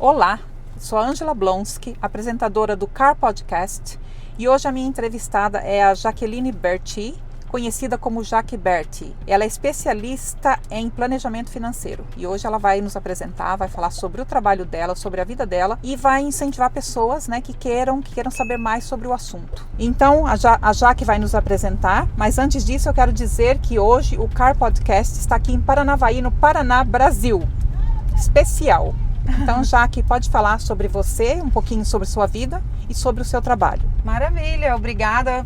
Olá, sou a Ângela Blonsky, apresentadora do Car Podcast, e hoje a minha entrevistada é a Jaqueline Berti, conhecida como Jaque Berti. Ela é especialista em planejamento financeiro e hoje ela vai nos apresentar, vai falar sobre o trabalho dela, sobre a vida dela e vai incentivar pessoas, que queiram saber mais sobre o assunto. Então a Jaque vai nos apresentar, mas antes disso eu quero dizer que hoje o Car Podcast está aqui em Paranavaí, no Paraná, Brasil. Especial. Então, Jaque, pode falar sobre você, um pouquinho sobre sua vida e sobre o seu trabalho. Maravilha, obrigada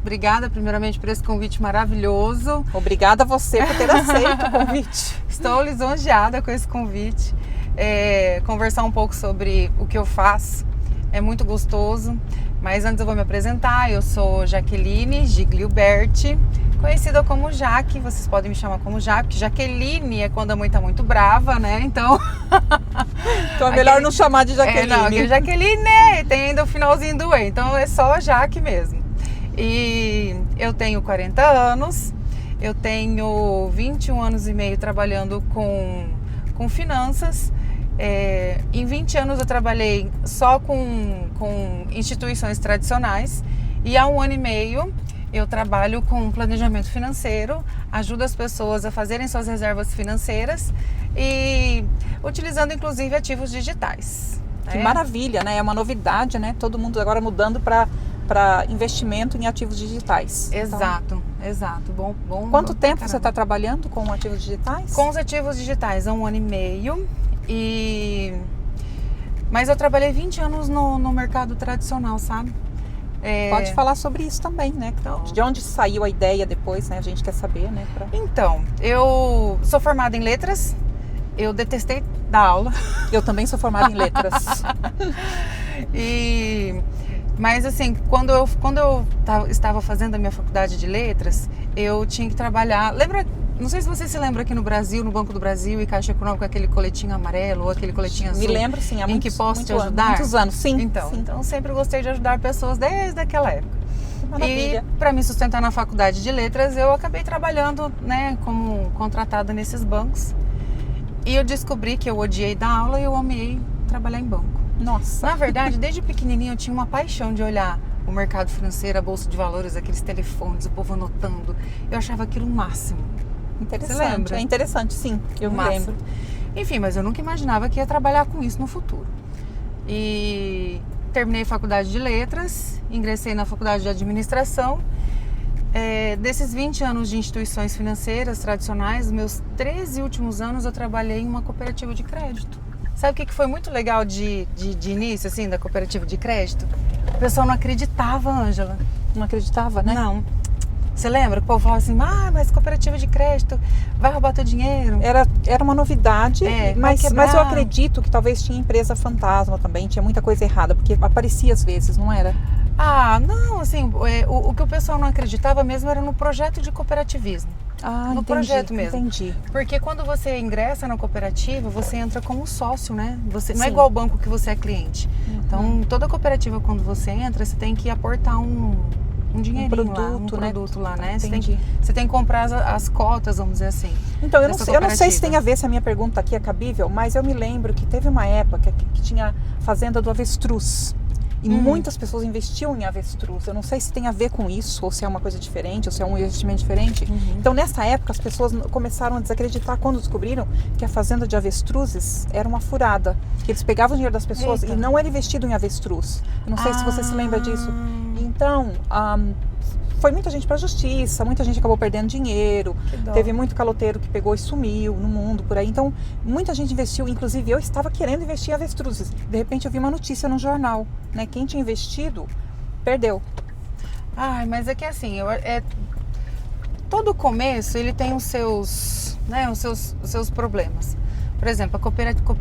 primeiramente por esse convite maravilhoso. Obrigada a você por ter aceito o convite. Estou lisonjeada com esse convite. Conversar um pouco sobre o que eu faço é muito gostoso, mas antes eu vou me apresentar. Eu sou Jaqueline Giglio Berti, conhecida como Jaque. Vocês podem me chamar como Jaque, porque Jaqueline é quando a mãe tá muito brava, né? Então é melhor não chamar de Jaqueline. Aquele Jaqueline tem ainda o finalzinho do E, então é só Jaque mesmo. E eu tenho 40 anos, eu tenho 21 anos e meio trabalhando com finanças. Em 20 anos eu trabalhei só com instituições tradicionais e há 1 ano e meio eu trabalho com planejamento financeiro, ajudo as pessoas a fazerem suas reservas financeiras e utilizando inclusive ativos digitais. Que maravilha, né? É uma novidade, né? Todo mundo agora mudando para investimento em ativos digitais. Exato. Bom. Quanto tempo você está trabalhando com ativos digitais? Com os ativos digitais há 1 ano e meio. Mas eu trabalhei 20 anos no mercado tradicional, sabe? Pode falar sobre isso também, né? De onde saiu a ideia depois, né? A gente quer saber, né? Então, eu sou formada em letras, eu detestei dar aula. Eu também sou formada em letras. Mas assim, quando eu estava fazendo a minha faculdade de letras, eu tinha que trabalhar. Lembra? Não sei se você se lembra aqui no Brasil, no Banco do Brasil e Caixa Econômica, aquele coletinho amarelo ou aquele coletinho azul. Me lembro, sim. Em que posso te ajudar? Muitos anos, sim. Então sempre gostei de ajudar pessoas desde aquela época. Que maravilha. E para me sustentar na faculdade de letras, eu acabei trabalhando, como contratada nesses bancos. E eu descobri que eu odiei dar aula e eu amei trabalhar em banco. Nossa. Na verdade, desde pequenininha eu tinha uma paixão de olhar o mercado financeiro, a bolsa de valores, aqueles telefones, o povo anotando. Eu achava aquilo o máximo. Interessante. Você lembra? É interessante, sim. Eu me lembro. Enfim, mas eu nunca imaginava que ia trabalhar com isso no futuro. E terminei a faculdade de letras, ingressei na faculdade de administração. Desses 20 anos de instituições financeiras tradicionais, meus 13 últimos anos eu trabalhei em uma cooperativa de crédito. Sabe o que foi muito legal de início, assim, da cooperativa de crédito? O pessoal não acreditava, Ângela. Não acreditava, né? Não. Você lembra que o povo falava assim, mas cooperativa de crédito vai roubar teu dinheiro? Era uma novidade, mas eu acredito que talvez tinha empresa fantasma também, tinha muita coisa errada, porque aparecia às vezes, não era? Não, assim, o que o pessoal não acreditava mesmo era no projeto de cooperativismo. No projeto mesmo. Entendi. Porque quando você ingressa na cooperativa, você entra como sócio, né? Você não é Sim. igual ao banco que você é cliente. Uhum. Então, toda cooperativa, quando você entra, você tem que aportar um dinheirinho um produto lá, né? Você tem que comprar as cotas, vamos dizer assim. Então, eu não sei se tem a ver, se a minha pergunta aqui é cabível, mas eu me lembro que teve uma época que tinha fazenda do avestruz. E muitas pessoas investiam em avestruz. Eu não sei se tem a ver com isso, ou se é uma coisa diferente, ou se é um investimento diferente. Então, nessa época, as pessoas começaram a desacreditar quando descobriram que a fazenda de avestruzes era uma furada. Que eles pegavam o dinheiro das pessoas e não era investido em avestruz. Eu não sei se você se lembra disso. Então, foi muita gente para a justiça, muita gente acabou perdendo dinheiro, teve muito caloteiro que pegou e sumiu no mundo, por aí. Então, muita gente investiu, inclusive eu estava querendo investir em avestruzes. De repente, eu vi uma notícia no jornal, né? Quem tinha investido, perdeu. Mas é que assim, todo começo, ele tem os seus problemas. Por exemplo,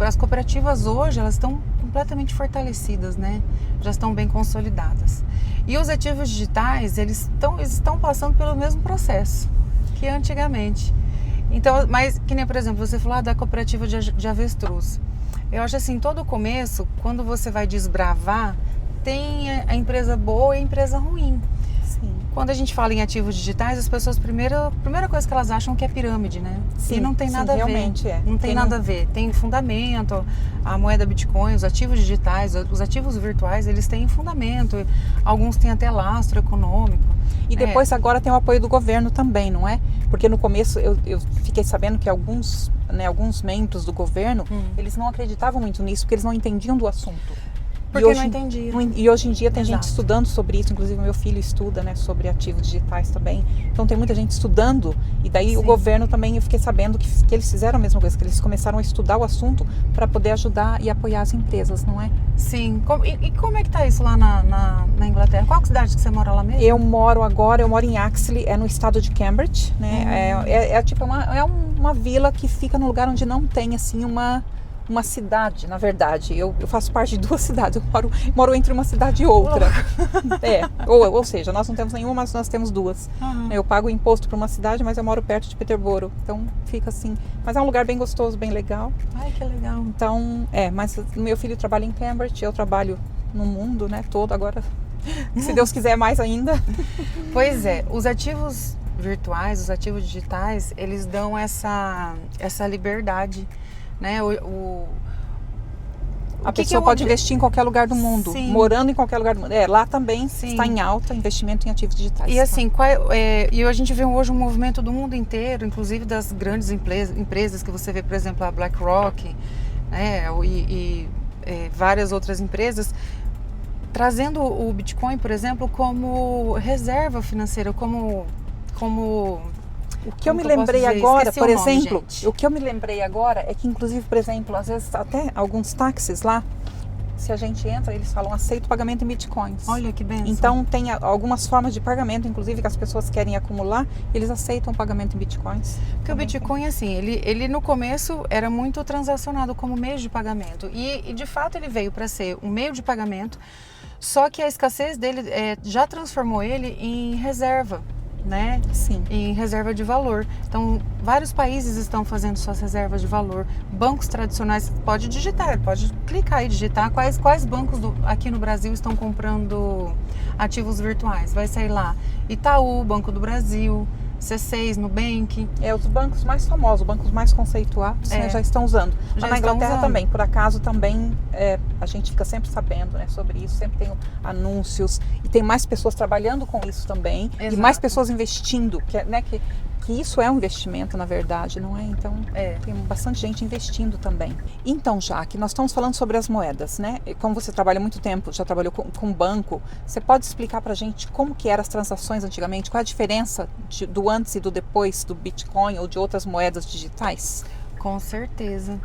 as cooperativas hoje, elas estão completamente fortalecidas, né? Já estão bem consolidadas. E os ativos digitais, eles estão passando pelo mesmo processo que antigamente. Então, mas que nem, por exemplo, você falou da cooperativa de avestruz. Eu acho assim, todo começo, quando você vai desbravar, tem a empresa boa e a empresa ruim. Sim. Quando a gente fala em ativos digitais, as pessoas, a primeira coisa que elas acham que é pirâmide, né? Sim, e não tem nada a ver. Realmente é. Não tem nada a ver. Tem fundamento, a moeda Bitcoin, os ativos digitais, os ativos virtuais, eles têm fundamento. Alguns têm até lastro econômico. E depois agora tem o apoio do governo também, não é? Porque no começo eu fiquei sabendo que alguns membros do governo, eles não acreditavam muito nisso, porque eles não entendiam do assunto. Porque não entendia. E hoje em dia tem gente Exato. estudando sobre isso, inclusive meu filho estuda, né, sobre ativos digitais também. Então tem muita gente estudando, e daí Sim. o governo também, eu fiquei sabendo que eles fizeram a mesma coisa, que eles começaram a estudar o assunto para poder ajudar e apoiar as empresas, não é? Sim. E como é que tá isso lá na Inglaterra? Qual cidade que você mora lá mesmo? Eu moro em Axley, é no estado de Cambridge, né? É uma vila que fica num lugar onde não tem assim uma cidade, na verdade. Eu faço parte de duas cidades. Eu moro entre uma cidade e outra. Ou seja, nós não temos nenhuma, mas nós temos duas. Eu pago imposto para uma cidade, mas eu moro perto de Peterborough. Então fica assim. Mas é um lugar bem gostoso, bem legal. Ai, que legal. Então, mas meu filho trabalha em Cambridge, eu trabalho no mundo, né, todo agora. Se Deus quiser, mais ainda. Pois é, os ativos virtuais, os ativos digitais, eles dão essa liberdade, né? A pessoa pode investir em qualquer lugar do mundo, Sim. morando em qualquer lugar do mundo. Lá também Sim. está em alta investimento em ativos digitais. E assim, e a gente vê hoje um movimento do mundo inteiro, inclusive das grandes empresas que você vê, por exemplo, a BlackRock, né, e várias outras empresas, trazendo o Bitcoin, por exemplo, como reserva financeira, como o que eu me lembrei agora, por exemplo, gente. o que eu me lembrei agora é que, inclusive, por exemplo, às vezes até alguns táxis lá, se a gente entra, eles falam aceito pagamento em bitcoins. Olha que benção. Então tem algumas formas de pagamento, inclusive que as pessoas querem acumular, eles aceitam pagamento em bitcoins. Porque o Bitcoin, assim, ele no começo era muito transacionado como meio de pagamento. E de fato ele veio para ser um meio de pagamento, só que a escassez dele já transformou ele em reserva, né? Sim. Em reserva de valor. Então, vários países estão fazendo suas reservas de valor. Bancos tradicionais, pode clicar e digitar quais bancos aqui no Brasil estão comprando ativos virtuais. Vai sair lá Itaú, Banco do Brasil, C6, Nubank. Os bancos mais famosos, os bancos mais conceituados, né, já estão usando. Mas na Inglaterra também, por acaso também, a gente fica sempre sabendo, né, sobre isso, sempre tem anúncios e tem mais pessoas trabalhando com isso também. Exato. E mais pessoas investindo, que isso é um investimento, na verdade, não é? Então, tem bastante gente investindo também. Então, Jaque, nós estamos falando sobre as moedas, né? Como você trabalha há muito tempo, já trabalhou com banco, você pode explicar pra gente como que eram as transações antigamente? Qual a diferença do antes e do depois do Bitcoin ou de outras moedas digitais? Com certeza.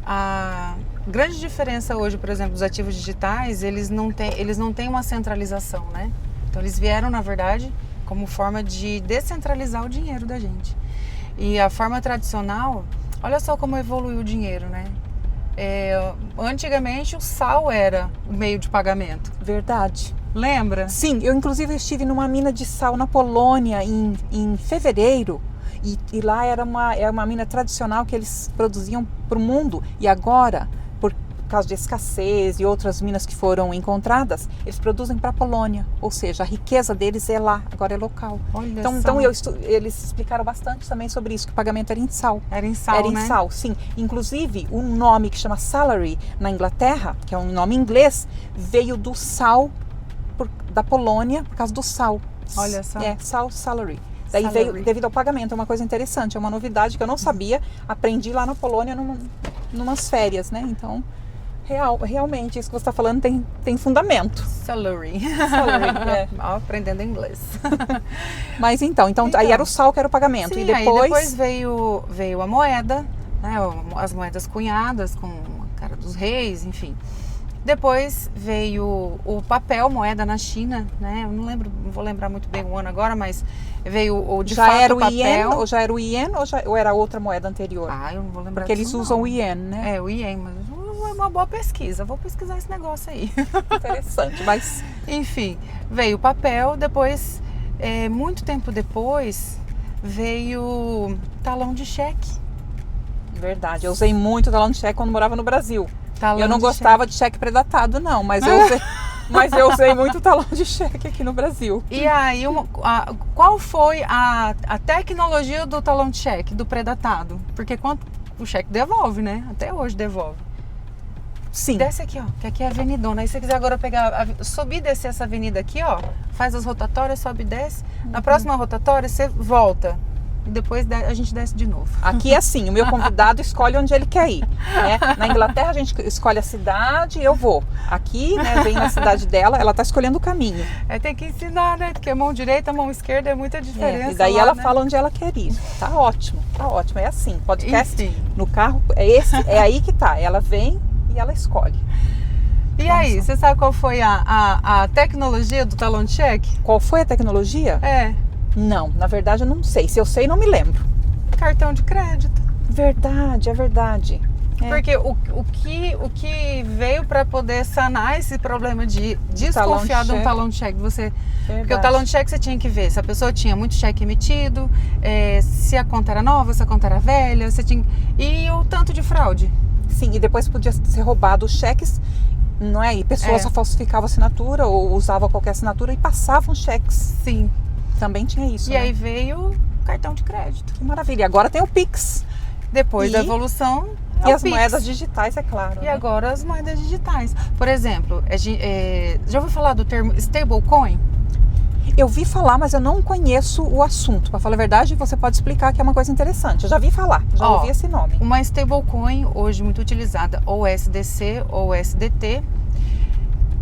A grande diferença hoje, por exemplo, dos ativos digitais, eles não têm uma centralização, né? Então, eles vieram, na verdade, como forma de descentralizar o dinheiro da gente. E a forma tradicional, olha só como evoluiu o dinheiro, né? Antigamente o sal era o meio de pagamento. Verdade. Lembra? Sim, eu inclusive estive numa mina de sal na Polônia em fevereiro. E lá era uma mina tradicional que eles produziam para o mundo. E agora, por causa de escassez e outras minas que foram encontradas, eles produzem para a Polônia. Ou seja, a riqueza deles é lá, agora é local. Olha então eles explicaram bastante também sobre isso, que o pagamento era em sal. Era em sal, Era em sal, sim. Inclusive, um nome que chama salary na Inglaterra, que é um nome inglês, veio do sal da Polônia por causa do sal. Olha só. Salary. Daí veio devido ao pagamento, é uma coisa interessante, é uma novidade que eu não sabia, aprendi lá na Polônia numas férias, né? Então, realmente, isso que você está falando tem fundamento. Salary. Aprendendo inglês. Mas então, aí era o sal que era o pagamento. Sim, e depois veio a moeda, né? As moedas cunhadas com a cara dos reis, enfim. Depois veio o papel, moeda na China, né? Eu não vou lembrar muito bem o ano agora, mas veio o papel. Ien, ou já era o Ien ou era outra moeda anterior? Eu não vou lembrar. Porque eles usam o Ien, né? O Ien, mas é uma boa pesquisa. Vou pesquisar esse negócio aí. Interessante, mas... Enfim, veio o papel, depois, muito tempo depois, veio talão de cheque. Verdade, eu usei muito talão de cheque quando morava no Brasil. Eu não gostava de cheque predatado, não, mas eu usei... Mas eu usei muito talão de cheque aqui no Brasil. E aí, qual foi a tecnologia do talão de cheque, do pré-datado? Porque quando o cheque devolve, né? Até hoje devolve. Sim. Desce aqui, ó, que aqui é a avenidona. Aí se você quiser agora pegar, subir e descer essa avenida aqui, ó, faz as rotatórias, sobe e desce. Na próxima rotatória, você volta. E depois a gente desce de novo. Aqui é assim, o meu convidado escolhe onde ele quer ir, né? Na Inglaterra a gente escolhe a cidade e eu vou. Aqui, né, vem na cidade dela, ela tá escolhendo o caminho. Tem que ensinar, né? Porque mão direita, mão esquerda é muita diferença. E daí lá, ela né? fala onde ela quer ir. Tá ótimo. É assim, podcast Enfim. no carro, é aí que tá. Ela vem e ela escolhe. E aí, você sabe qual foi a tecnologia do talão de cheque? Qual foi a tecnologia? Não, na verdade eu não sei. Se eu sei, não me lembro. Cartão de crédito. Verdade, é verdade. Porque o que veio para poder sanar esse problema de desconfiar de um talão de cheque, porque o talão de cheque você tinha que ver se a pessoa tinha muito cheque emitido, se a conta era nova, se a conta era velha, e o tanto de fraude. Sim, e depois podia ser roubado os cheques, não é? E pessoas só falsificavam a assinatura ou usavam qualquer assinatura e passavam cheques. Sim. Também tinha isso, E aí veio o cartão de crédito. Que maravilha. Agora tem o Pix. Depois da evolução, e as moedas digitais, é claro. E agora as moedas digitais. Por exemplo, já ouviu falar do termo stablecoin? Eu vi falar, mas eu não conheço o assunto. Para falar a verdade, você pode explicar que é uma coisa interessante. Eu já vi falar, já ouvi esse nome. Uma stablecoin, hoje muito utilizada, ou SDC ou SDT.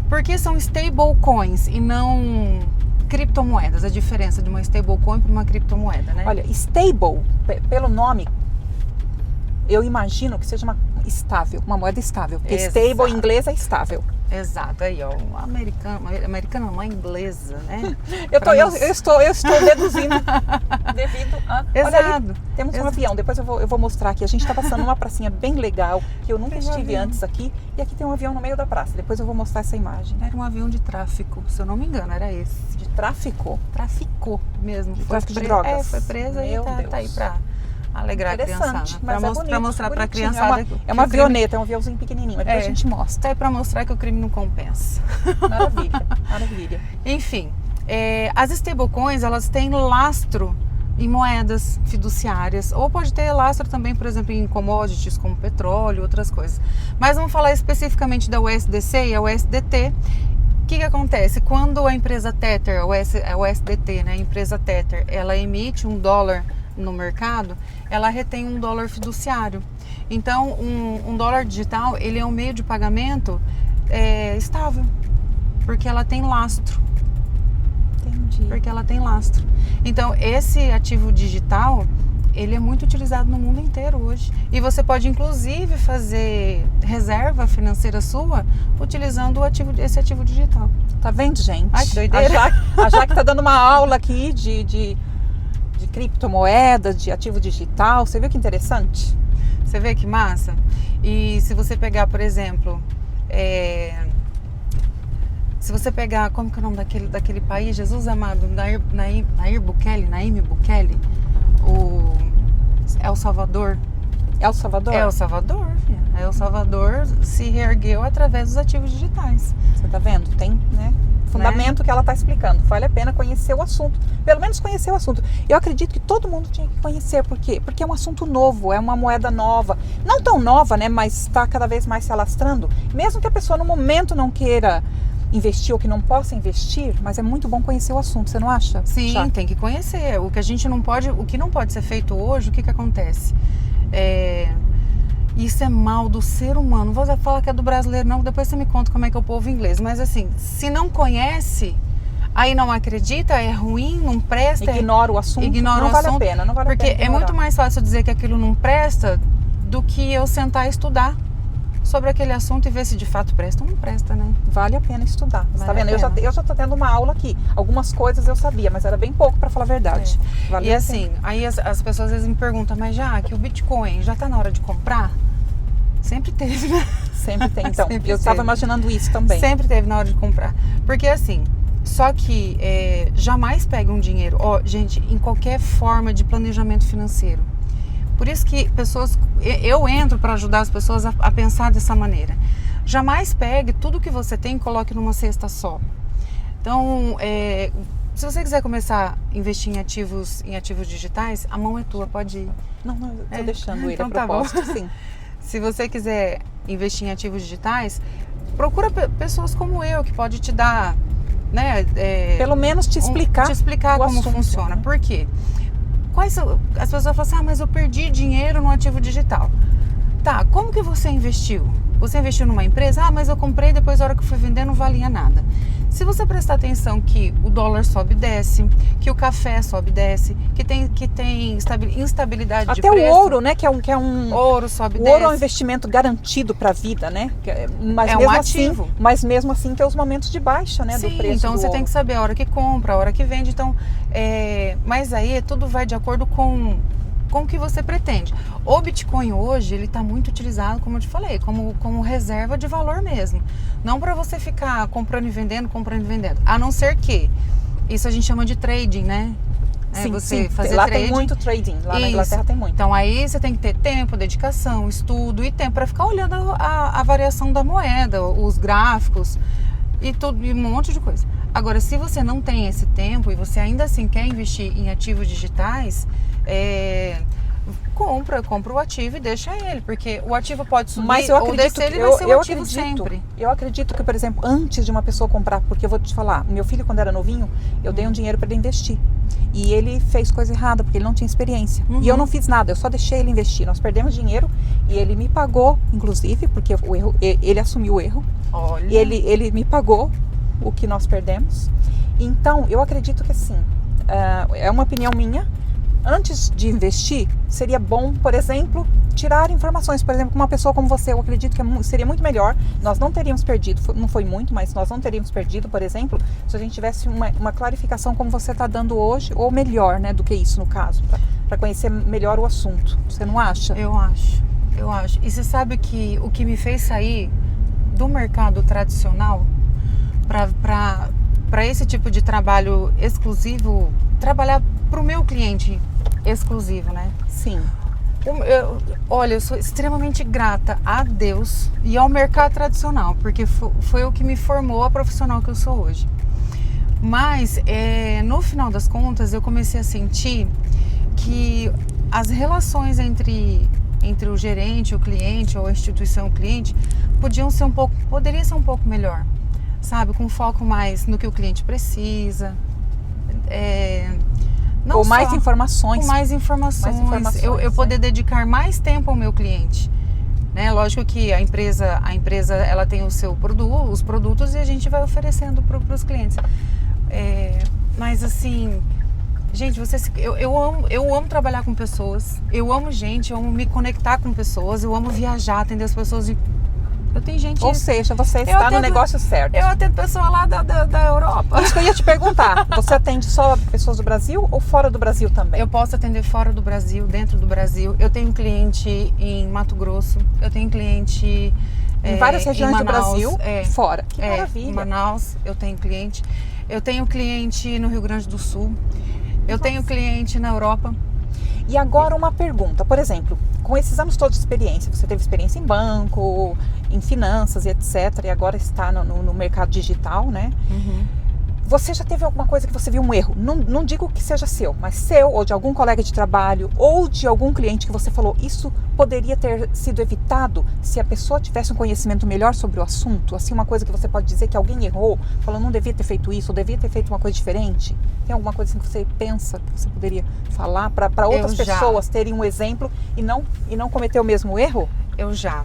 Por que são stablecoins e não criptomoedas? A diferença de uma stablecoin para uma criptomoeda, né? Olha, stable, pelo nome, eu imagino que seja uma moeda estável. Porque stable em inglês é estável. Exato, aí ó, uma americana, uma inglesa, né? Eu estou deduzindo devido a... Exato. Olha ali, temos um avião, depois eu vou mostrar aqui. A gente está passando numa pracinha bem legal, que eu nunca estive antes aqui, e aqui tem um avião no meio da praça. Depois eu vou mostrar essa imagem. Era um avião de tráfico, se eu não me engano, era esse. De tráfico? Traficou mesmo. Tráfico de drogas. Foi presa e tá aí pra alegrar a criançada. Pra mostrar pra criançada. É uma avioneta, é um aviãozinho pequenininho, mas depois a gente mostra. Tá aí pra mostrar que o crime não compensa. Maravilha, maravilha. Enfim, as stablecoins, elas têm lastro em moedas fiduciárias, ou pode ter lastro também, por exemplo, em commodities como petróleo, outras coisas. Mas vamos falar especificamente da USDC e a USDT. O que acontece? Quando a empresa Tether, a USDT, né, a empresa Tether, ela emite $1 no mercado, ela retém $1 fiduciário. Então, um dólar digital, ele é um meio de pagamento estável, porque ela tem lastro. Entendi. Porque ela tem lastro. Então, esse ativo digital, ele é muito utilizado no mundo inteiro hoje. E você pode, inclusive, fazer reserva financeira sua utilizando esse ativo digital. Tá vendo, gente? Ai, que doideira. A Jaque tá dando uma aula aqui de criptomoeda, de ativo digital. Você viu que interessante? Você vê que massa? E se você pegar, por exemplo, se você pegar, como que é o nome daquele país, Jesus amado, Nair Bukele, Naim Bukele, o El Salvador. El Salvador? El Salvador, filha. El Salvador se reergueu através dos ativos digitais. Você tá vendo? Tem, né? Fundamento que ela está explicando. Vale a pena conhecer o assunto. Pelo menos conhecer o assunto. Eu acredito que todo mundo tinha que conhecer. Por quê? Porque é um assunto novo, é uma moeda nova. Não tão nova, né? Mas está cada vez mais se alastrando. Mesmo que a pessoa no momento não queira investir ou que não possa investir, mas é muito bom conhecer o assunto, você não acha? Sim, Jaque? Tem que conhecer. O que não pode ser feito hoje, o que acontece? Isso é mal do ser humano. Não vou falar que é do brasileiro, não. Depois você me conta como é que é o povo inglês. Mas assim, se não conhece, aí não acredita, é ruim, não presta. Ignora o assunto. Não vale a pena. Não vale porque a pena é muito mais fácil dizer que aquilo não presta do que eu sentar e estudar sobre aquele assunto e ver se de fato presta ou não presta, né? Vale a pena estudar. Você tá vendo? Eu já tô tendo uma aula aqui. Algumas coisas eu sabia, mas era bem pouco para falar a verdade. E assim, aí as pessoas às vezes me perguntam, mas já que o Bitcoin já tá na hora de comprar? Sempre teve, né? Sempre tem. Então, Sempre eu estava imaginando isso também. Sempre teve na hora de comprar. Porque assim, só que jamais pegue um dinheiro, gente, em qualquer forma de planejamento financeiro. Por isso que eu entro para ajudar as pessoas a pensar dessa maneira. Jamais pegue tudo que você tem e coloque numa cesta só. Então, se você quiser começar a investir em ativos digitais, a mão é tua, pode ir. Não, eu tô deixando ele então a tá propósito, bom. sim. Se você quiser investir em ativos digitais, procura pessoas como eu, que pode te dar, né? Pelo menos te explicar como assunto, funciona. né? Por quê? As pessoas falam assim, mas eu perdi dinheiro no ativo digital. Tá, como que você investiu? Você investiu numa empresa? Mas eu comprei, depois na hora que eu fui vender não valia nada. Se você prestar atenção que o dólar sobe e desce, que o café sobe e desce, que tem instabilidade de preço. Até o ouro, né? Que é um ouro sobe e desce. O ouro é um investimento garantido para a vida, né? Mas é mesmo um ativo. Assim, mas mesmo assim tem os momentos de baixa, né? Sim, do preço então do você ouro. tem que saber a hora que compra, a hora que vende. Então, mas aí tudo vai de acordo com o que você pretende. O Bitcoin hoje, ele está muito utilizado, como eu te falei, como reserva de valor mesmo. Não para você ficar comprando e vendendo. A não ser que, isso a gente chama de trading, né? Sim, você sim. fazer Lá trading. tem muito trading, lá na Inglaterra tem muito. Então aí você tem que ter tempo, dedicação, estudo e tempo para ficar olhando a variação da moeda, os gráficos e um monte de coisa. Agora, se você não tem esse tempo e você ainda assim quer investir em ativos digitais, compra o ativo e deixa ele, porque o ativo pode subir. Mas eu acredito ou descer, ele vai ser o ativo sempre. Eu acredito que, por exemplo, antes de uma pessoa comprar, porque eu vou te falar, meu filho quando era novinho, eu dei um dinheiro para ele investir. E ele fez coisa errada, porque ele não tinha experiência. E eu não fiz nada, eu só deixei ele investir. Nós perdemos dinheiro e ele me pagou, inclusive, porque o erro, ele assumiu o erro. Olha. E ele me pagou o que nós perdemos. Então, eu acredito que assim, é uma opinião minha. Antes de investir, seria bom, por exemplo, tirar informações. Por exemplo, com uma pessoa como você, eu acredito que seria muito melhor. Nós não teríamos perdido, não foi muito, mas nós não teríamos perdido, por exemplo, se a gente tivesse uma clarificação como você está dando hoje, ou melhor, né, do que isso no caso, para conhecer melhor o assunto. Você não acha? Eu acho. E você sabe que o que me fez sair do mercado tradicional para esse tipo de trabalho exclusivo, trabalhar para o meu cliente exclusivo, né? Sim. Eu sou extremamente grata a Deus e ao mercado tradicional, porque foi o que me formou a profissional que eu sou hoje. Mas, no final das contas, eu comecei a sentir que as relações entre o gerente, o cliente ou a instituição, o cliente, poderia ser um pouco melhor, sabe? Com foco mais no que o cliente precisa. Ou mais informações. Com mais informações. Eu poder dedicar mais tempo ao meu cliente. Né? Lógico que a empresa ela tem os produtos e a gente vai oferecendo para os clientes. Mas assim, gente, eu amo trabalhar com pessoas, eu amo gente, eu amo me conectar com pessoas, eu amo viajar, atender as pessoas. Eu tenho gente... Ou seja, você está no negócio certo. Eu atendo pessoa lá da Europa. Isso que eu ia te perguntar. Você atende só pessoas do Brasil ou fora do Brasil também? Eu posso atender fora do Brasil, dentro do Brasil. Eu tenho cliente em Mato Grosso. Eu tenho cliente em várias regiões em Manaus, do Brasil, fora. Que maravilha. Em Manaus eu tenho cliente. Eu tenho cliente no Rio Grande do Sul. Eu tenho cliente na Europa. E agora uma pergunta, por exemplo, com esses anos todos de experiência, você teve experiência em banco, em finanças e etc, e agora está no mercado digital, né? Você já teve alguma coisa que você viu um erro? Não digo que seja seu, mas seu, ou de algum colega de trabalho, ou de algum cliente que você falou, isso poderia ter sido evitado se a pessoa tivesse um conhecimento melhor sobre o assunto? Assim, uma coisa que você pode dizer que alguém errou, falou, não devia ter feito isso, ou devia ter feito uma coisa diferente? Tem alguma coisa assim que você pensa que você poderia falar para outras pessoas terem um exemplo e não cometer o mesmo erro? Eu já.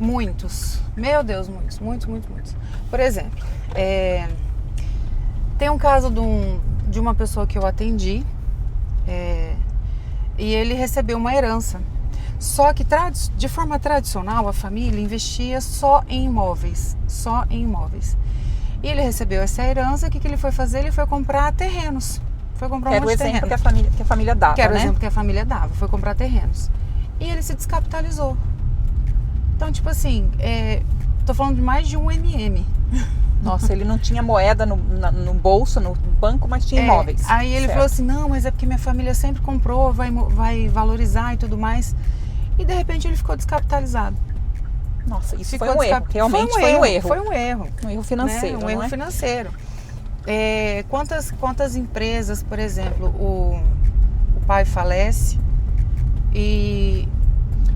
Muitos. Meu Deus, muitos. Por exemplo, tem um caso de uma pessoa que eu atendi e ele recebeu uma herança. Só que de forma tradicional a família investia só em imóveis. E ele recebeu essa herança, o que ele foi fazer? Ele foi comprar terrenos. Foi comprar um monte de terreno. Era o exemplo que a família dava, Que era o né? exemplo que a família dava. Foi comprar terrenos. E ele se descapitalizou. Então, tipo assim, tô falando de mais de 1 MM. Nossa, ele não tinha moeda no bolso, no banco, mas tinha imóveis. Aí ele falou assim, não, mas é porque minha família sempre comprou, vai valorizar e tudo mais. E de repente ele ficou descapitalizado. Nossa, isso foi um erro. Realmente foi um erro. Foi um erro. Um erro financeiro, né? Um erro financeiro. Quantas empresas, por exemplo, o pai falece e...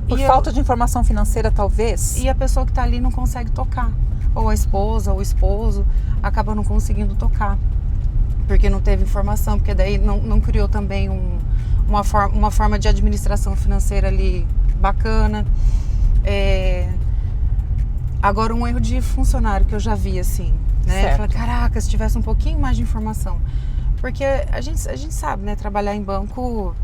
Por falta de informação financeira, talvez? E a pessoa que está ali não consegue tocar. Ou a esposa, ou o esposo, acaba não conseguindo tocar. Porque não teve informação, porque daí não criou também uma forma de administração financeira ali bacana. Agora, um erro de funcionário que eu já vi, assim, né? Eu falei, caraca, se tivesse um pouquinho mais de informação. Porque a gente sabe, né? Trabalhar em banco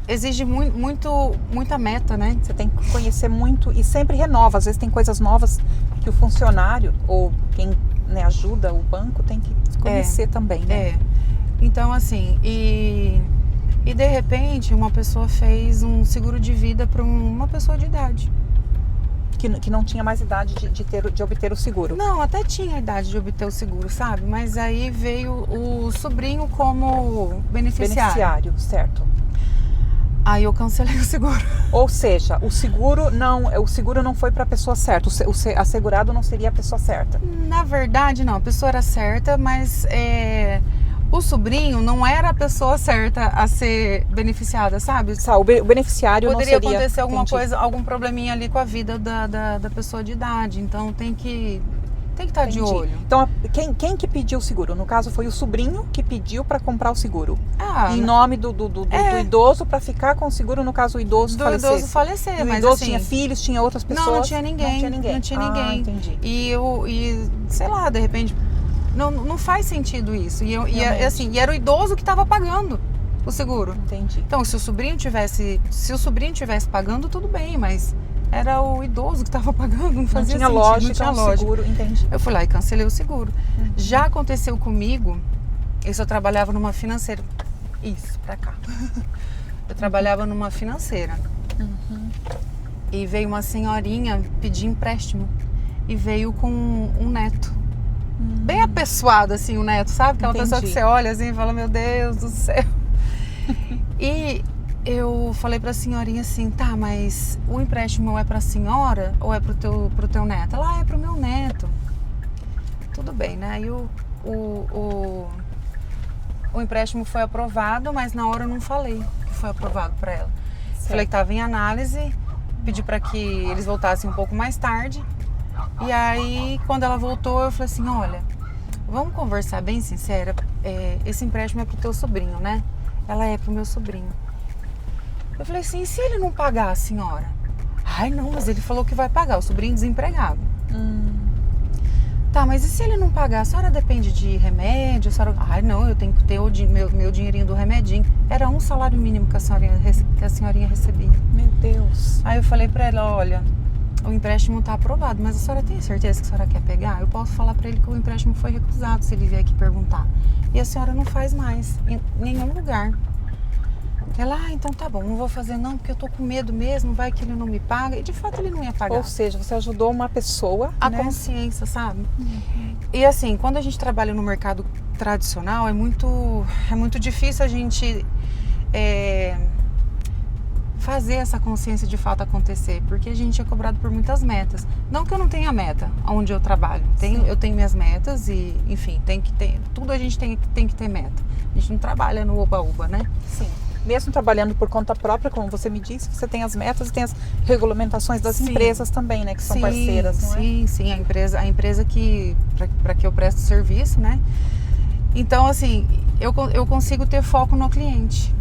exige muita meta, né? Você tem que conhecer muito e sempre renova. Às vezes tem coisas novas que o funcionário ou quem, né, ajuda o banco tem que conhecer também, né? Então, assim, e de repente uma pessoa fez um seguro de vida para uma pessoa de idade. Que não tinha mais idade de obter o seguro. Não, até tinha idade de obter o seguro, sabe? Mas aí veio o sobrinho como beneficiário. Certo. Aí eu cancelei o seguro. Ou seja, o seguro não foi para a pessoa certa. O assegurado não seria a pessoa certa. Na verdade, não. A pessoa era certa, mas o sobrinho não era a pessoa certa a ser beneficiada, sabe? O beneficiário poderia não seria... acontecer alguma coisa, algum probleminha ali com a vida da pessoa de idade. Então tem que estar de olho. Então, quem que pediu o seguro? No caso, foi o sobrinho que pediu para comprar o seguro. Em nome do idoso, para ficar com o seguro, no caso, o idoso falecesse. Do idoso falecer. E o mas idoso assim, tinha filhos, tinha outras pessoas? Não tinha ninguém. Não tinha ninguém. Entendi. E sei lá, de repente, não faz sentido isso. E era o idoso que estava pagando o seguro. Entendi. Então, se o sobrinho tivesse pagando, tudo bem, mas... Era o idoso que estava pagando, não fazia sentido. Não tinha lógica. Seguro, entendi. Eu fui lá e cancelei o seguro. Já aconteceu comigo, eu trabalhava numa financeira. Isso, pra cá. Eu trabalhava numa financeira. E veio uma senhorinha pedir empréstimo. E veio com um neto. Bem apessoado, assim, o neto, sabe? Aquela pessoa que você olha assim e fala, meu Deus do céu. E... eu falei pra senhorinha assim, tá, mas o empréstimo é pra senhora ou é pro teu neto? Ela, é pro meu neto. Tudo bem, né? Aí o empréstimo foi aprovado, mas na hora eu não falei que foi aprovado pra ela. Falei que tava em análise, pedi pra que eles voltassem um pouco mais tarde. E aí, quando ela voltou, eu falei assim, olha, vamos conversar bem sincera, esse empréstimo é pro teu sobrinho, né? Ela, é pro meu sobrinho. Eu falei assim, e se ele não pagar, senhora? Ai, não, mas ele falou que vai pagar, o sobrinho desempregado. Tá, mas e se ele não pagar? A senhora depende de remédio? A senhora... Ai, não, eu tenho que ter meu dinheirinho do remedinho. Era um salário mínimo que a senhorinha recebia. Meu Deus. Aí eu falei pra ela, olha, o empréstimo tá aprovado, mas a senhora tem certeza que a senhora quer pegar? Eu posso falar pra ele que o empréstimo foi recusado, se ele vier aqui perguntar. E a senhora não faz mais, em nenhum lugar. Ela, então tá bom, não vou fazer não, porque eu tô com medo mesmo, vai que ele não me paga. E de fato ele não ia pagar. Ou seja, você ajudou uma pessoa, a consciência, sabe? E assim, quando a gente trabalha no mercado tradicional, é muito difícil a gente fazer essa consciência de fato acontecer, porque a gente é cobrado por muitas metas. Não que eu não tenha meta onde eu trabalho, eu tenho minhas metas e, enfim, tudo a gente tem que ter meta. A gente não trabalha no oba-oba, né? Sim. Mesmo trabalhando por conta própria, como você me disse, você tem as metas e tem as regulamentações das empresas também, né? Que são parceiras, não é? Sim, a empresa para que eu presto serviço, né? Então, assim, eu consigo ter foco no cliente.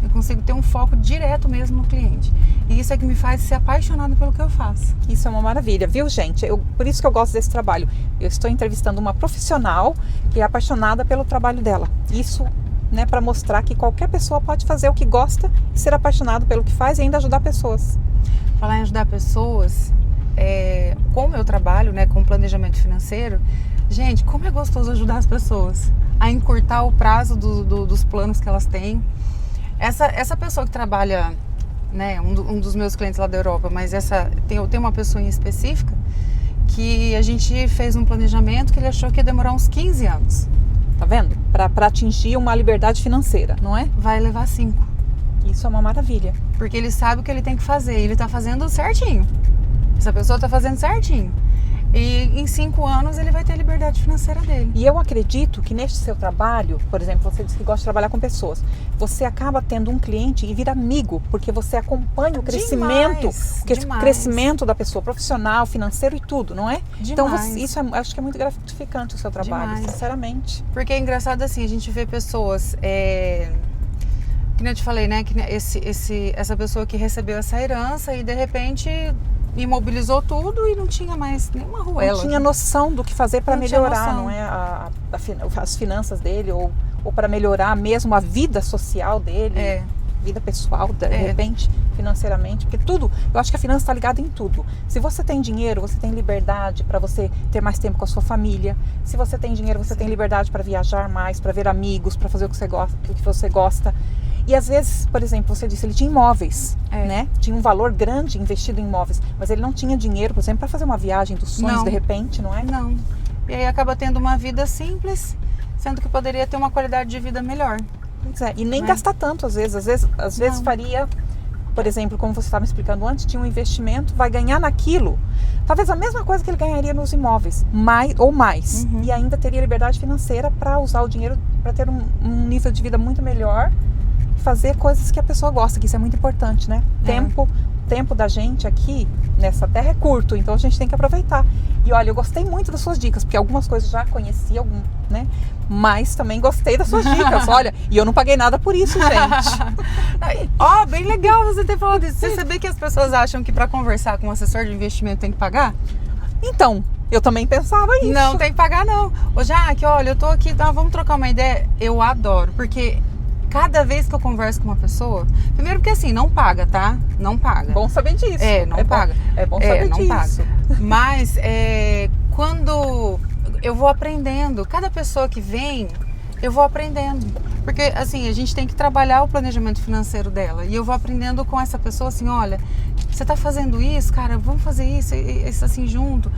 Eu consigo ter um foco direto mesmo no cliente. E isso é que me faz ser apaixonada pelo que eu faço. Isso é uma maravilha, viu, gente? Por isso que eu gosto desse trabalho. Eu estou entrevistando uma profissional que é apaixonada pelo trabalho dela. Isso, né, para mostrar que qualquer pessoa pode fazer o que gosta e ser apaixonado pelo que faz e ainda ajudar pessoas. Falar em ajudar pessoas, como eu trabalho, né, com planejamento financeiro, gente, como é gostoso ajudar as pessoas a encurtar o prazo dos planos que elas têm. Essa pessoa que trabalha, né, um dos meus clientes lá da Europa, mas tem uma pessoa em específica que a gente fez um planejamento que ele achou que ia demorar uns 15 anos. Tá vendo? Para atingir uma liberdade financeira, não é? Vai levar 5. Isso é uma maravilha. Porque ele sabe o que ele tem que fazer e ele tá fazendo certinho. Essa pessoa está fazendo certinho. E em 5 anos ele vai ter a liberdade financeira dele. E eu acredito que neste seu trabalho, por exemplo, você disse que gosta de trabalhar com pessoas, você acaba tendo um cliente e vira amigo, porque você acompanha o crescimento, crescimento da pessoa, profissional, financeiro e tudo, não é? Demais. Então acho que é muito gratificante o seu trabalho, Demais. Sinceramente. Porque é engraçado assim, a gente vê pessoas, que nem eu te falei, né, que essa pessoa que recebeu essa herança e de repente imobilizou tudo e não tinha mais nenhuma ruela. Não tinha noção do que fazer para melhorar, não é? As finanças dele ou para melhorar mesmo a vida social dele, vida pessoal, de repente, financeiramente, porque tudo, eu acho que a finança está ligada em tudo. Se você tem dinheiro, você tem liberdade para você ter mais tempo com a sua família. Se você tem dinheiro, você tem liberdade para viajar mais, para ver amigos, para fazer o que você gosta. E às vezes, por exemplo, você disse, ele tinha imóveis, né? Tinha um valor grande investido em imóveis, mas ele não tinha dinheiro, por exemplo, para fazer uma viagem dos sonhos, de repente, não é? Não. E aí acaba tendo uma vida simples, sendo que poderia ter uma qualidade de vida melhor. Pois é, e nem gastar tanto às vezes faria, por exemplo, como você estava me explicando antes, tinha um investimento, vai ganhar naquilo, talvez a mesma coisa que ele ganharia nos imóveis, mais. E ainda teria liberdade financeira para usar o dinheiro para ter um nível de vida muito melhor, fazer coisas que a pessoa gosta, que isso é muito importante, né? Tempo da gente aqui nessa terra é curto, então a gente tem que aproveitar. E olha, eu gostei muito das suas dicas, porque algumas coisas já conheci, né? Mas também gostei das suas dicas, olha, e eu não paguei nada por isso, gente. Bem legal você ter falado isso. Você sabia que as pessoas acham que para conversar com um assessor de investimento tem que pagar? Então, eu também pensava isso. Não, tem que pagar não. Ô Jaque, olha, eu tô aqui, vamos trocar uma ideia. Eu adoro, porque cada vez que eu converso com uma pessoa, primeiro porque assim, não paga, tá? Não paga. Bom saber disso. Não paga. É bom saber não disso. Paga. Mas quando eu vou aprendendo, cada pessoa que vem, eu vou aprendendo. Porque assim, a gente tem que trabalhar o planejamento financeiro dela. E eu vou aprendendo com essa pessoa assim, olha, você tá fazendo isso, cara, vamos fazer isso assim junto.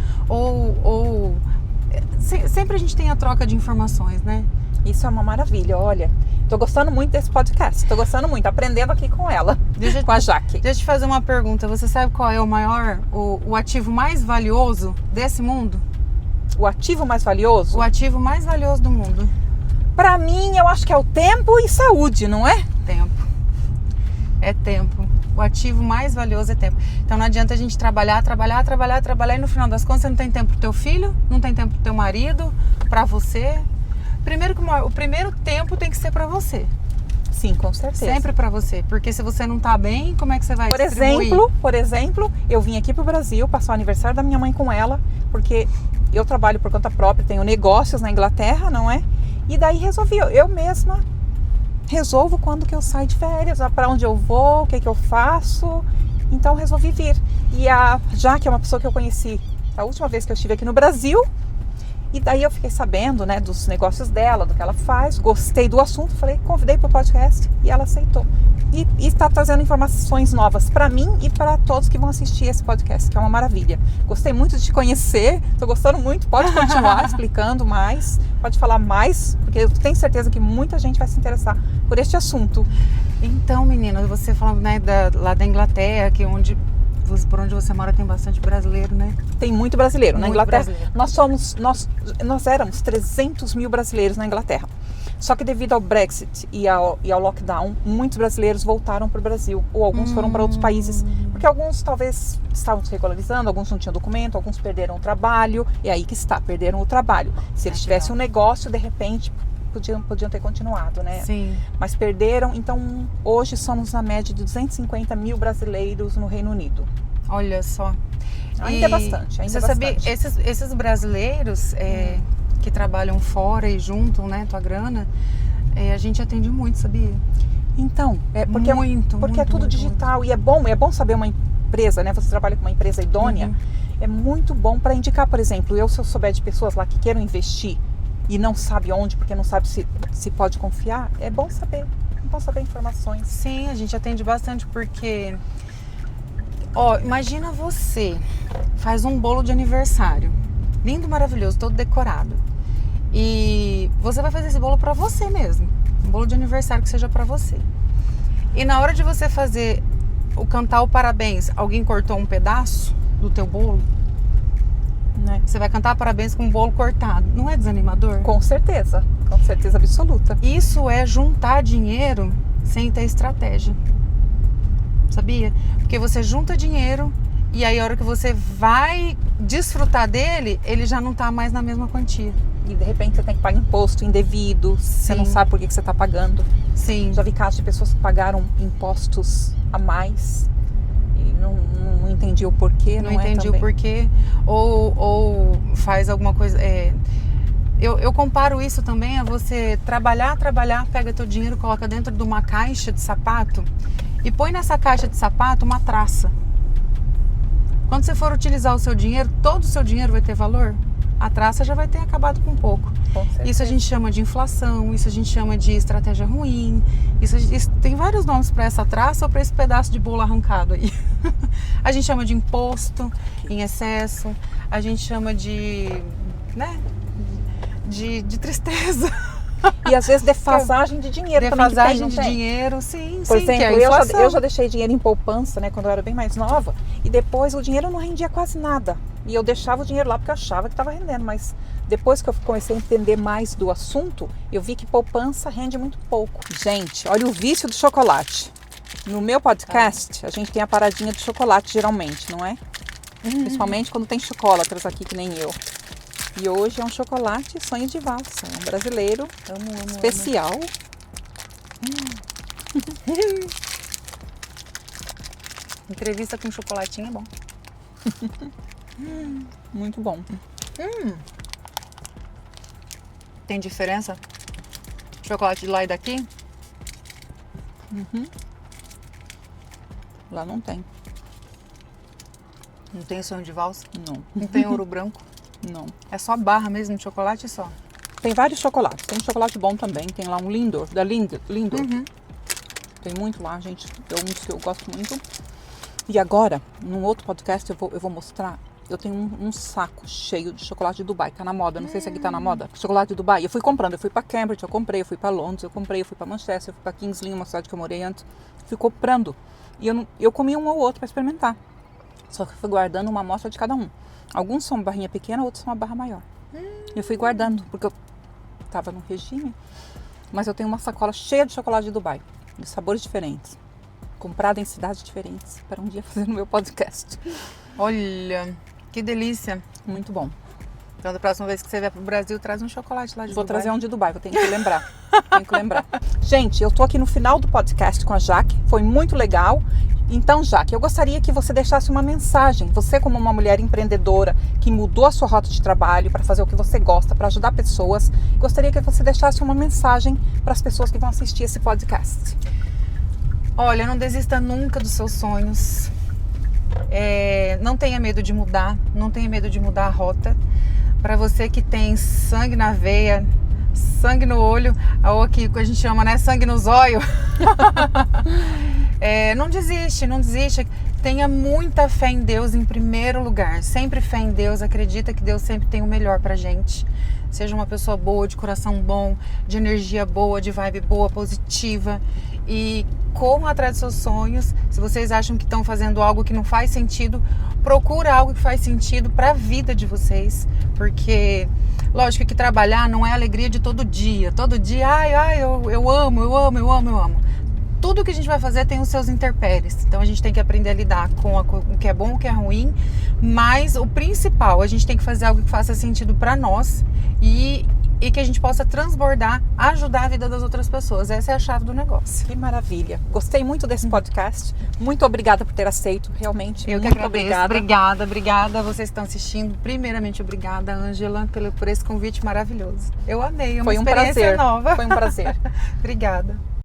Sempre a gente tem a troca de informações, né? Isso é uma maravilha, olha. Tô gostando muito desse podcast. Tô gostando muito, aprendendo aqui com ela, com a Jaque. Deixa eu te fazer uma pergunta. Você sabe qual é o ativo mais valioso desse mundo? O ativo mais valioso? O ativo mais valioso do mundo. Pra mim, eu acho que é o tempo e saúde, não é? Tempo. É tempo. O ativo mais valioso é tempo. Então não adianta a gente trabalhar e no final das contas você não tem tempo pro teu filho, não tem tempo pro teu marido, pra você. Primeiro que o primeiro tempo tem que ser pra você. Sim, com certeza. Sempre pra você, porque se você não tá bem, como é que você vai distribuir? Por exemplo, eu vim aqui pro Brasil, passar o aniversário da minha mãe com ela, porque eu trabalho por conta própria, tenho negócios na Inglaterra, não é? E daí eu mesma resolvo quando que eu saio de férias, para onde eu vou, o que eu faço. Então resolvi vir. E a Jaque é uma pessoa que eu conheci a última vez que eu estive aqui no Brasil. E daí eu fiquei sabendo, né, dos negócios dela, do que ela faz, gostei do assunto, convidei para o podcast e ela aceitou. E está trazendo informações novas para mim e para todos que vão assistir esse podcast, que é uma maravilha. Gostei muito de te conhecer, estou gostando muito, pode continuar explicando mais, pode falar mais, porque eu tenho certeza que muita gente vai se interessar por este assunto. Então, menina, você falando, né, lá da Inglaterra, por onde você mora tem bastante brasileiro, né? Tem muito brasileiro. Na Inglaterra, brasileiro. nós éramos 300 mil brasileiros na Inglaterra. Só que devido ao Brexit e ao lockdown, muitos brasileiros voltaram para o Brasil. Ou alguns foram para outros países. Porque alguns talvez estavam se regularizando, alguns não tinham documento, alguns perderam o trabalho. É aí que está, perderam o trabalho. Se eles tivessem um negócio, de repente, podiam ter continuado, né? Sim. Mas perderam, então hoje somos na média de 250 mil brasileiros no Reino Unido. Olha só. Ainda é bastante, ainda você é bastante. Sabia, esses brasileiros que trabalham fora e juntam, né, tua grana, a gente atende muito, sabia? Então, porque é tudo digital. Muito. E é bom saber uma empresa, né? Você trabalha com uma empresa idônea, é muito bom para indicar, por exemplo, se eu souber de pessoas lá que queiram investir e não sabe onde, porque não sabe se pode confiar, é bom saber informações. Sim, a gente atende bastante porque, imagina você faz um bolo de aniversário, lindo, maravilhoso, todo decorado, e você vai fazer esse bolo para você mesmo, um bolo de aniversário que seja para você. E na hora de você cantar o parabéns, alguém cortou um pedaço, do teu bolo, Né? você vai cantar parabéns com um bolo cortado. Não é desanimador? Com certeza absoluta. Isso é juntar dinheiro sem ter estratégia. Sabia? Porque você junta dinheiro e aí a hora que você vai desfrutar dele, ele já não tá mais na mesma quantia. E de repente você tem que pagar imposto indevido, você não sabe por que você está pagando. Sim. Já vi casos de pessoas que pagaram impostos a mais e não entendi o porquê. Não entendi o porquê. Ou faz alguma coisa... Eu comparo isso também a você trabalhar, pega teu dinheiro, coloca dentro de uma caixa de sapato e põe nessa caixa de sapato uma traça. Quando você for utilizar o seu dinheiro, todo o seu dinheiro vai ter valor. A traça já vai ter acabado com um pouco. Isso a gente chama de inflação, isso a gente chama de estratégia ruim. Isso tem vários nomes para essa traça ou para esse pedaço de bolo arrancado aí. A gente chama de imposto em excesso, a gente chama de, né, de tristeza. E às vezes defasagem de dinheiro também. Defasagem de dinheiro, sim, Por sim, que é a exemplo, inflação. eu já deixei dinheiro em poupança, né, quando eu era bem mais nova, e depois o dinheiro não rendia quase nada. E eu deixava o dinheiro lá porque eu achava que estava rendendo, mas depois que eu comecei a entender mais do assunto, eu vi que poupança rende muito pouco. Gente, olha o vício do chocolate. No meu podcast, a gente tem a paradinha de chocolate geralmente, não é? Principalmente quando tem chocolatras aqui, que nem eu. E hoje é um chocolate sonho de valsa. É um brasileiro especial. Entrevista com chocolatinho é bom. Muito bom. Tem diferença? Chocolate de lá e daqui? Lá não tem. Não tem sonho de valsa? Não. Não tem ouro branco? Não. É só barra mesmo de chocolate só? Tem vários chocolates. Tem chocolate bom também. Tem lá um Lindor, da Lindor. Tem muito lá, gente. É um dos que eu gosto muito. E agora, num outro podcast, eu vou mostrar. Eu tenho um saco cheio de chocolate de Dubai. Tá na moda. Não sei se aqui tá na moda. Chocolate de Dubai. Eu fui comprando. Eu fui pra Cambridge, eu comprei. Eu fui pra Londres, eu comprei. Eu fui pra Manchester, eu fui pra Kings Lynn, uma cidade que eu morei antes. Fui comprando. E eu comi um ou outro pra experimentar. Só que eu fui guardando uma amostra de cada um. Alguns são barrinha pequena, outros são uma barra maior. Eu fui guardando, porque eu tava no regime. Mas eu tenho uma sacola cheia de chocolate de Dubai. De sabores diferentes. Comprada em cidades diferentes. Para um dia fazer no meu podcast. Olha, que delícia. Muito bom. Então, da próxima vez que você vier pro Brasil, traz um chocolate lá de Vou Dubai. trazer um de Dubai, vou ter que lembrar. Gente, eu tô aqui no final do podcast com a Jaque. Foi muito legal. Então, Jaque, eu gostaria que você deixasse uma mensagem. Você, como uma mulher empreendedora que mudou a sua rota de trabalho para fazer o que você gosta, para ajudar pessoas, gostaria que você deixasse uma mensagem para as pessoas que vão assistir esse podcast. Olha, não desista nunca dos seus sonhos. Não tenha medo de mudar, não tenha medo de mudar a rota. Para você que tem sangue na veia, sangue no olho, ou que a gente chama, né, sangue nos olhos. Não desiste. Tenha muita fé em Deus em primeiro lugar. Sempre fé em Deus. Acredita que Deus sempre tem o melhor pra gente. Seja uma pessoa boa, de coração bom, de energia boa, de vibe boa, positiva. E corram atrás dos seus sonhos. Se vocês acham que estão fazendo algo que não faz sentido, procura algo que faz sentido pra vida de vocês. Porque, lógico que trabalhar não é alegria de todo dia. Todo dia, eu amo. Tudo que a gente vai fazer tem os seus intempéries. Então a gente tem que aprender a lidar com o que é bom, o que é ruim. Mas o principal, a gente tem que fazer algo que faça sentido para nós e que a gente possa transbordar, ajudar a vida das outras pessoas. Essa é a chave do negócio. Que maravilha. Gostei muito desse podcast. Muito obrigada por ter aceito, realmente. Eu que muito agradeço. Obrigada. Vocês estão assistindo. Primeiramente, obrigada, Ângela, por esse convite maravilhoso. Eu amei, é uma experiência nova. Foi um prazer. Obrigada.